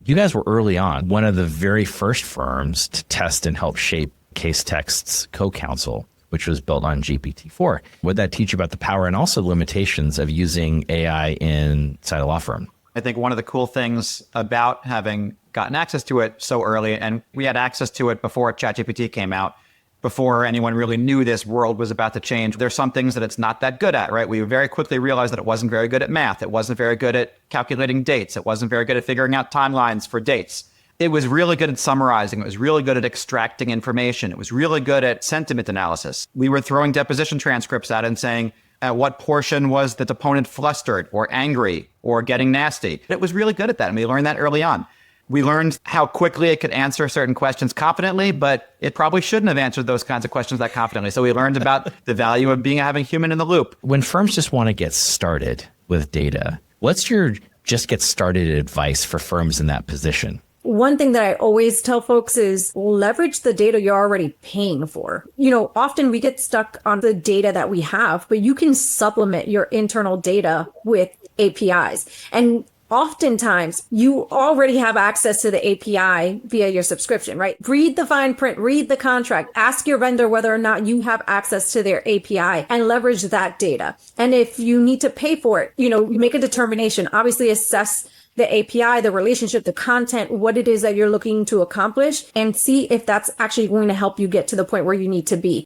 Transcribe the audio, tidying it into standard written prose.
You guys were early on, one of the very first firms to test and help shape Casetext's CoCounsel, which was built on GPT-4. What did that teach you about the power and also limitations of using AI inside a law firm? I think one of the cool things about having gotten access to it so early, and we had access to it before ChatGPT came out, before anyone really knew this world was about to change. There's some things that it's not that good at, right? We very quickly realized that it wasn't very good at math. It wasn't very good at calculating dates. It wasn't very good at figuring out timelines for dates. It was really good at summarizing. It was really good at extracting information. It was really good at sentiment analysis. We were throwing deposition transcripts at it and saying, at what portion was the deponent flustered or angry or getting nasty? It was really good at that, and we learned that early on. We learned how quickly it could answer certain questions confidently, but it probably shouldn't have answered those kinds of questions that confidently. So we learned about the value of having human in the loop. When firms just want to get started with data, what's your just get started advice for firms in that position? One thing that I always tell folks is leverage the data you're already paying for. Often we get stuck on the data that we have, but you can supplement your internal data with APIs. And oftentimes you already have access to the API via your subscription, right? Read the fine print, read the contract, ask your vendor whether or not you have access to their API and leverage that data. And if you need to pay for it, you make a determination, obviously assess the API, the relationship, the content, what it is that you're looking to accomplish, and see if that's actually going to help you get to the point where you need to be.